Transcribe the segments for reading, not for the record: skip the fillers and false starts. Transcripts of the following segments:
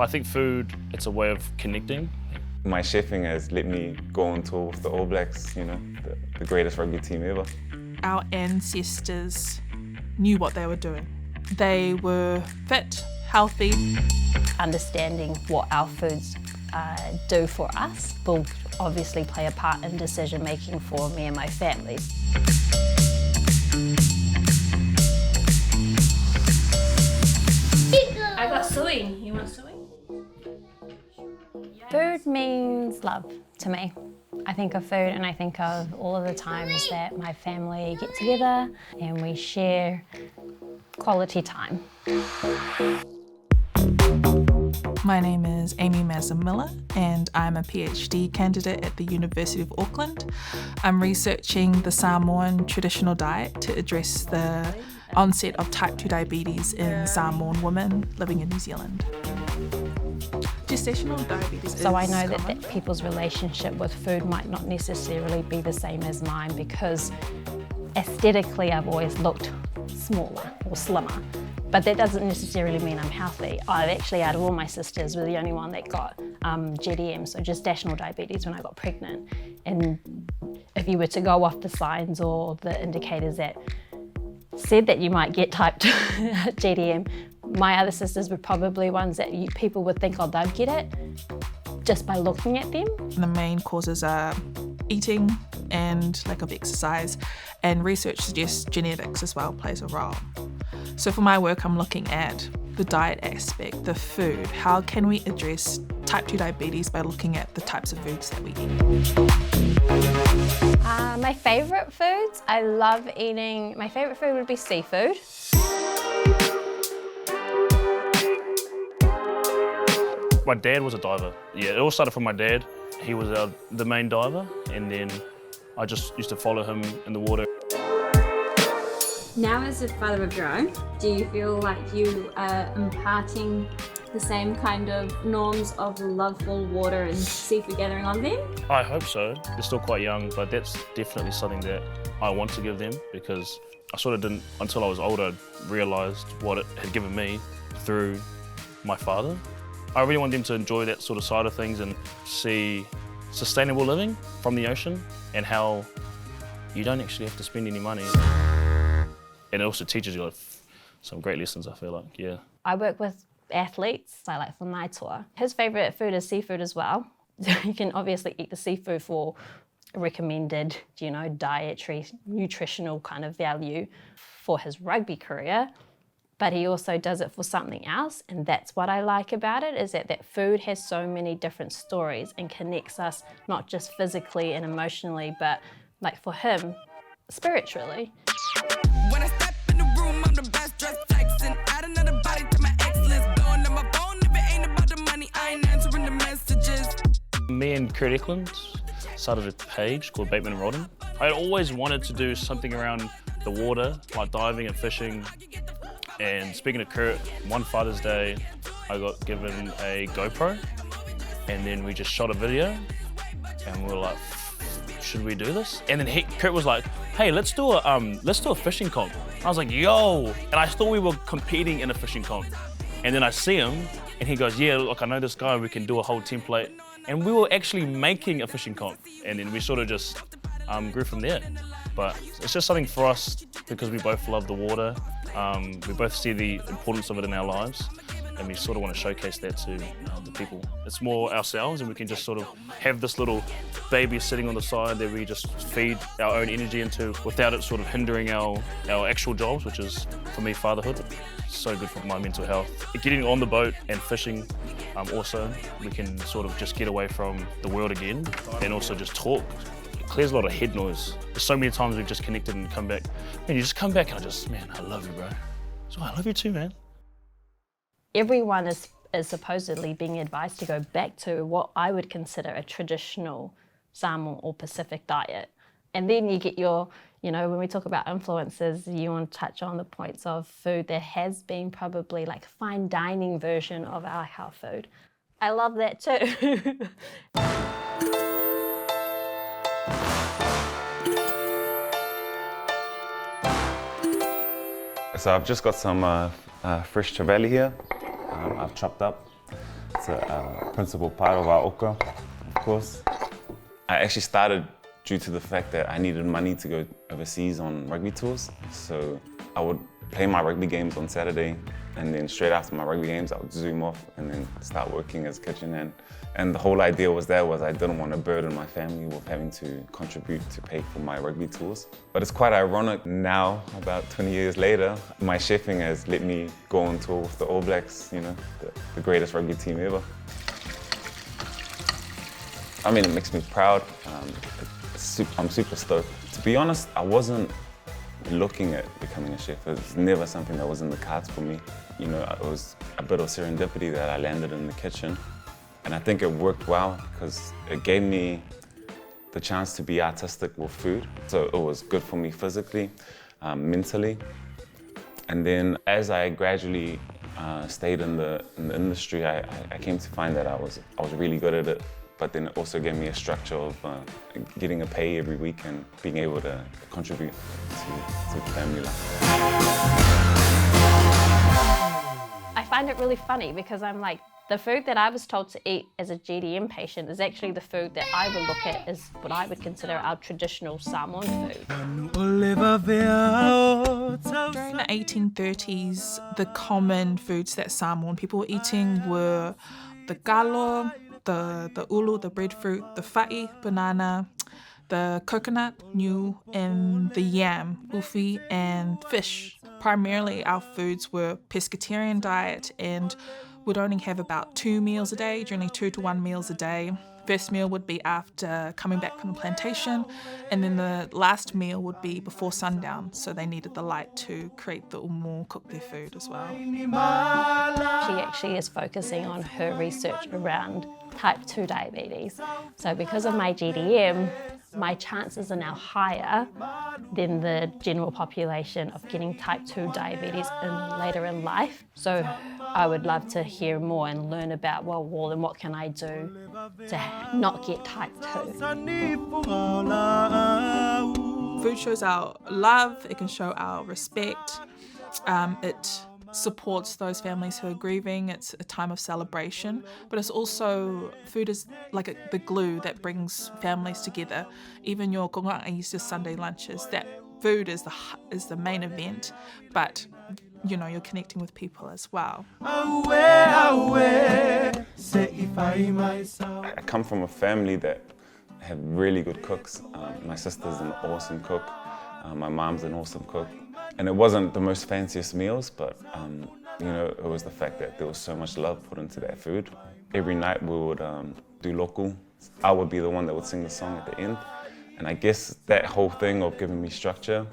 I think food, it's a way of connecting. My chefing has let me go on tour with the All Blacks, you know, the greatest rugby team ever. Our ancestors knew what they were doing. They were fit, healthy. Understanding what our foods do for us will obviously play a part in decision making for me and my family. I got suing. You want suing? Food means love to me. I think of food and I think of all of the times that my family get together and we share quality time. My name is Amy Mazza-Miller and I'm a PhD candidate at the University of Auckland. I'm researching the Samoan traditional diet to address the onset of type 2 diabetes in Samoan women living in New Zealand. Gestational diabetes So I know common. that people's relationship with food might not necessarily be the same as mine because aesthetically I've always looked smaller or slimmer. But that doesn't necessarily mean I'm healthy. I've actually, out of all my sisters, was the only one that got GDM, so gestational diabetes, when I got pregnant. And if you were to go off the signs or the indicators that said that you might get type 2 GDM, my other sisters were probably ones that people would think, oh, they'd get it just by looking at them. The main causes are eating and lack of exercise, and research suggests genetics as well plays a role. So for my work, I'm looking at the diet aspect, the food. How can we address type 2 diabetes by looking at the types of foods that we eat? My favourite foods, I love eating, my favourite food would be seafood. My dad was a diver. Yeah, it all started from my dad. He was the main diver, and then I just used to follow him in the water. Now as a father of your own, do you feel like you are imparting the same kind of norms of love for water and seafood gathering on them? I hope so. They're still quite young, but that's definitely something that I want to give them because I sort of didn't, until I was older, realised what it had given me through my father. I really want them to enjoy that sort of side of things and see sustainable living from the ocean and how you don't actually have to spend any money. And it also teaches you some great lessons, I feel like, yeah. I work with athletes, I like for my tour. His favourite food is seafood as well. You can obviously eat the seafood for recommended, you know, dietary, nutritional kind of value for his rugby career. But he also does it for something else, and that's what I like about it, is that food has so many different stories and connects us not just physically and emotionally, but like for him, spiritually. When I step in the room, I'm the best dressed flexing. Add another body to my excellence. Blowing up my phone if it ain't about the money, I ain't answering the messages. Me and Kurt Eklund started a page called Bateman and Rodden. I always wanted to do something around the water, like diving and fishing. And speaking of Kurt, one Father's Day, I got given a GoPro, and then we just shot a video, and we were like, should we do this? And then Kurt was like, hey, let's do a fishing comp. I was like, yo, and I thought we were competing in a fishing comp. And then I see him, and he goes, yeah, look, I know this guy, we can do a whole template. And we were actually making a fishing comp, and then we sort of just grew from there. But it's just something for us because we both love the water. We both see the importance of it in our lives, and we sort of want to showcase that to the people. It's more ourselves, and we can just sort of have this little baby sitting on the side that we just feed our own energy into without it sort of hindering our actual jobs, which is, for me, fatherhood. It's so good for my mental health. Getting on the boat and fishing, also, we can sort of just get away from the world again and also just talk. It clears a lot of head noise. There's so many times we've just connected and come back. Man, you just come back and man, I love you, bro. So I love you too, man. Everyone is supposedly being advised to go back to what I would consider a traditional Samoan or Pacific diet. And then you get your, you know, when we talk about influences, you want to touch on the points of food that has been probably like fine dining version of our food. I love that too. So I've just got some fresh trevally here. I've chopped up. It's a principal part of our oka, of course. I actually started due to the fact that I needed money to go overseas on rugby tours. So I would play my rugby games on Saturday, and then straight after my rugby games, I would zoom off and then start working as a kitchen hand. And the whole idea was I didn't want to burden my family with having to contribute to pay for my rugby tours. But it's quite ironic now, about 20 years later, my chefing has let me go on tour with the All Blacks, you know, the greatest rugby team ever. I mean, it makes me proud. I'm super stoked. To be honest, I wasn't looking at becoming a chef. It was never something that was in the cards for me. You know, it was a bit of serendipity that I landed in the kitchen. And I think it worked well because it gave me the chance to be artistic with food. So it was good for me physically, mentally. And then as I gradually stayed in the industry, I came to find that I was really good at it. But then it also gave me a structure of getting a pay every week and being able to contribute to family life. I find it really funny because I'm like, the food that I was told to eat as a GDM patient is actually the food that I would look at as what I would consider our traditional Samoan food. During the 1830s, the common foods that Samoan people were eating were the galo, the ulu, the breadfruit, the fa'i, banana, the coconut, new, and the yam, ufi, and fish. Primarily, our foods were pescatarian diet and would only have about 2 meals a day, generally 2 to 1 meals a day. First meal would be after coming back from the plantation, and then the last meal would be before sundown, so they needed the light to create the umu, cook their food as well. She actually is focusing on her research around type 2 diabetes. So because of my GDM, my chances are now higher than the general population of getting type 2 diabetes later in life. So I would love to hear more and learn about, well, then what can I do to not get type 2? Food shows our love, it can show our respect, it supports those families who are grieving, it's a time of celebration, but it's also, food is like the glue that brings families together. Even your konga Easter Sunday lunches, that food is the main event, but you know, you're connecting with people as well. I come from a family that have really good cooks. My sister's an awesome cook. My mom's an awesome cook. And it wasn't the most fanciest meals, but you know, it was the fact that there was so much love put into that food. Every night we would do local. I would be the one that would sing the song at the end. And I guess that whole thing of giving me structure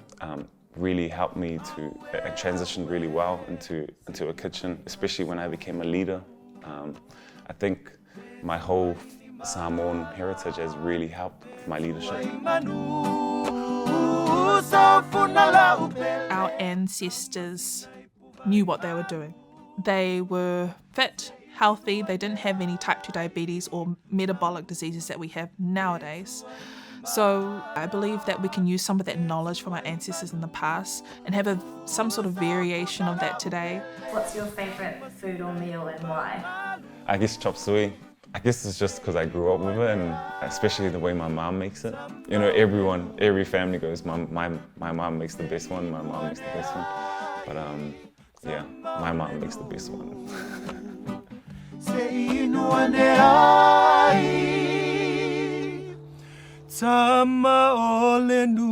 really helped me to transition really well into a kitchen, especially when I became a leader. I think my whole Samoan heritage has really helped with my leadership. Our ancestors knew what they were doing. They were fit, healthy, they didn't have any type 2 diabetes or metabolic diseases that we have nowadays. So I believe that we can use some of that knowledge from our ancestors in the past and have some sort of variation of that today. What's your favourite food or meal and why? I guess chop suey. I guess it's just because I grew up with it, and especially the way my mom makes it. You know, every family goes, my mom makes the best one, my mom makes the best one. But yeah, my mom makes the best one. Tama olenu